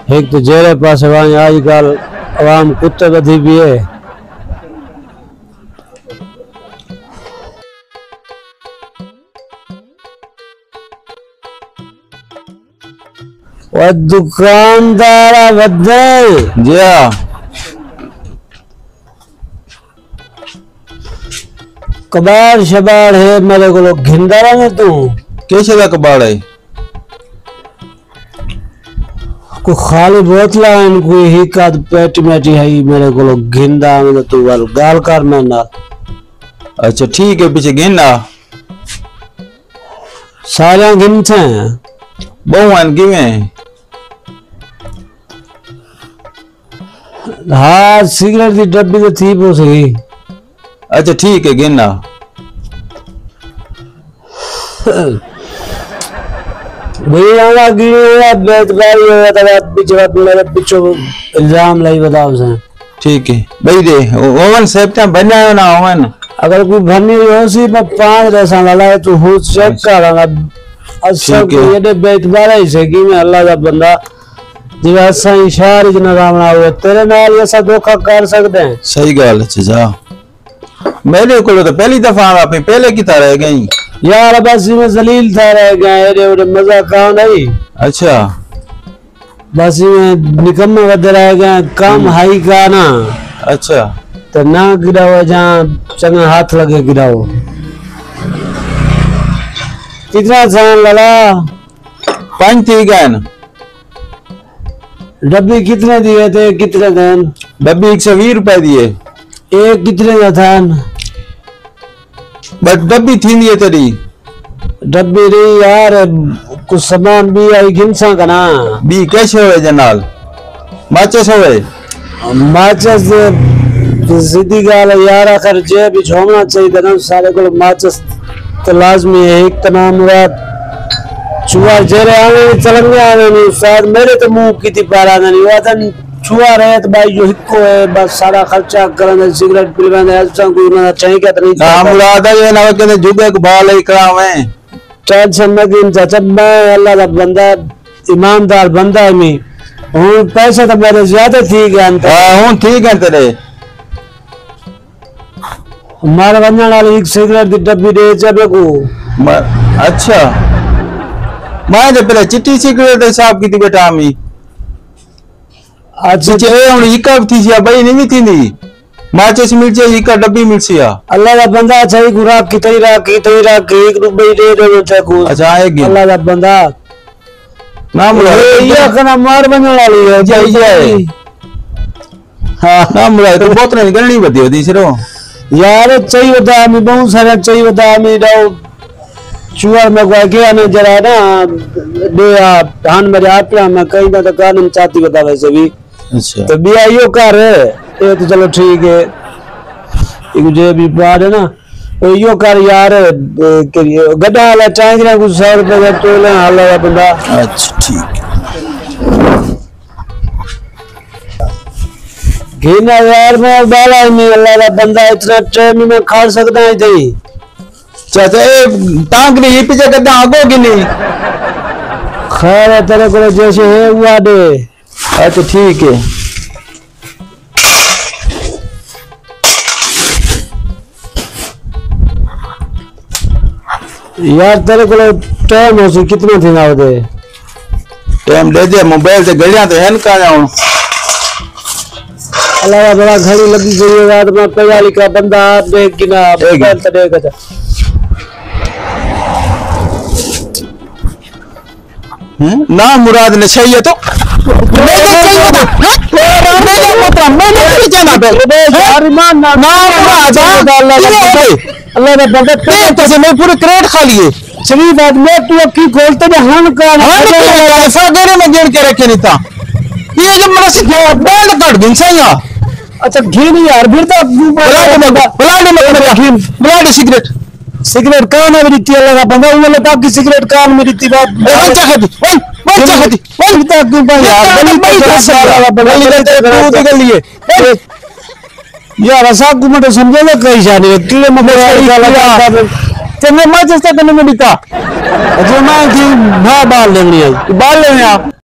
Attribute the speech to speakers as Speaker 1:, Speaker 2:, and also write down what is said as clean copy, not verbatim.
Speaker 1: एक तो जेरे पास आजकल आवाम कुत्ते बधी भी है। और दुकानदार बदल
Speaker 2: जी हाँ
Speaker 1: कबाड़ शबाड़ है मेरे को लोग घिंदारा में तू
Speaker 2: कैसे का कबाड़ है
Speaker 1: को खाली बोतला इनको ही का पेट मेटी है मेरे को लोग घिंदा में तू वाल गाल कर में ना।
Speaker 2: अच्छा ठीक है पीछे गिनना
Speaker 1: सारे गिनते हैं
Speaker 2: बहुआन किवें
Speaker 1: हाँ सिगरेट की डब्बी तो थी वो सही।
Speaker 2: अच्छा ठीक है गिनना
Speaker 1: भैया गिने बेतबारी हो था पीछे मेरे पीछे इल्जाम लाई बताओ से।
Speaker 2: ठीक है भाई दे ओवन सेफ्टा बनायो ना ओवन
Speaker 1: अगर कोई भरनी हो सी मैं 5 रसा लाला तू हो चेक करांगा अच्छा ये दे बेतबारी से कि मैं अल्लाह का बंदा जिवे असा इशारे जना रामना हुए तेरे नाल ऐसा धोखा कर सकते हैं।
Speaker 2: सही गल है जा मेरे को तो पहली दफा आपने पहले की तरह रह गई
Speaker 1: यार बस में जलील था रह गए रे मजा का नहीं।
Speaker 2: अच्छा
Speaker 1: बस में निकम्मे वध रह गए काम हाई का ना।
Speaker 2: अच्छा
Speaker 1: तो ना गिराओ जहाँ चंगा हाथ लगे गिराओ कितना जान लला
Speaker 2: 5 थी गन
Speaker 1: डब्बी कितने दिए थे कितने दिन
Speaker 2: डब्बी 120 रुपए दिए
Speaker 1: एक कितने का था
Speaker 2: बट डब्बी थी नहीं तेरी
Speaker 1: डब्बी रही यार कुछ सामान भी आई गिनसा का ना
Speaker 2: बी कैसे हुए जनाल माचस हुए
Speaker 1: माचस सीधी गाल यार आखिर जे भी झोमना चाहिए ना सारे को माचस तो लाजमी है एक तो नाम मुराद चुआ जेरे आवे चलंगे आवे नहीं शायद मेरे तो मुंह की थी पारा नहीं हुआ था चुआ रहे तो भाई जो हिक्को है बस सारा खर्चा करने सिगरेट पीवाने ऐसा कोई ना चाहिए क्या नहीं
Speaker 2: ना मुराद ये ना के जुगे को बाल ही करावे
Speaker 1: टेंशन में दिन चाचा मैं अल्लाह का बंदा ईमानदार बंदा है मैं हूं पैसे तो मेरे ज्यादा थी गया
Speaker 2: हां हूं ठीक है तेरे
Speaker 1: हमारे बनने वाली एक सिगरेट की डब्बी दे जब को
Speaker 2: अच्छा मैं तो पहले चिट्टी सिगरेट हिसाब की थी बेटा मी
Speaker 1: अच्छा
Speaker 2: ए हुन इका थी या भाई नहीं थी नी माचिस मिल जाए इका डब्बी मिल सिया
Speaker 1: अल्लाह का बंदा सही गुरा की राख 1 रुपए दे दे चाकू।
Speaker 2: अच्छा आएगी
Speaker 1: अल्लाह का बंदा
Speaker 2: नाम
Speaker 1: ये कना मार बनने वाली है
Speaker 2: जय जय हां नाम मुराद तो बहुत नहीं गलनी बदी होती सिरो
Speaker 1: यार चाहिए बता मैं बहुत सारा चाहिए बता मैं डाउ चुआ में को के आने जरा ना दे आप धान मेरे आप में कहीं ना तो कानून चाहती बता वैसे भी।
Speaker 2: अच्छा
Speaker 1: तो बिया यो कर ये तो चलो ठीक है एक जे भी बात है ना तो यो कर यार गड्ढा वाला चाहे ना कुछ 100 रुपए का तोले हाल है बंदा।
Speaker 2: अच्छा ठीक
Speaker 1: घीना यार मैं बाला में अल्लाह का बंदा इतना टाइम में खा सकता है थी
Speaker 2: चाचा ए टांगरी ये पीछे करता आगो की नहीं
Speaker 1: खैर है तेरे को जैसे है हुआ दे।
Speaker 2: अच्छा ठीक है
Speaker 1: यार तेरे को टाइम हो सी कितना थी ना दे
Speaker 2: टाइम दे दे मोबाइल से घड़ियां तो है का जाऊं
Speaker 1: अल्लाह बड़ा घड़ी लगी गई है यार मैं पयाली का बंदा आप देख कि ना मोबाइल तो देख
Speaker 2: ना मुराद ने चाहिए तो
Speaker 1: अल्लाह ने बंदे
Speaker 2: पैसे मैं पूरे क्रेडिट खा लिए
Speaker 1: सभी बात में तू अब की खोलते हैं हन का
Speaker 2: ऐसा देने में गिन के रखे नहीं था ये जो मेरा से बैंड कट दिन सही है।
Speaker 1: अच्छा घी नहीं यार फिर तो
Speaker 2: ब्लाड सिगरेट
Speaker 1: सिगरेट कान में रीति लगा बंदा उन लगा की सिगरेट कान में रीति बात
Speaker 2: अच्छा खाती
Speaker 1: क्यों यार यार असा कुमट समझेगा कहीं जाने किले में ते मैं मत करने में दिखा जो मैं की बाल लेनी है बाल लेने आप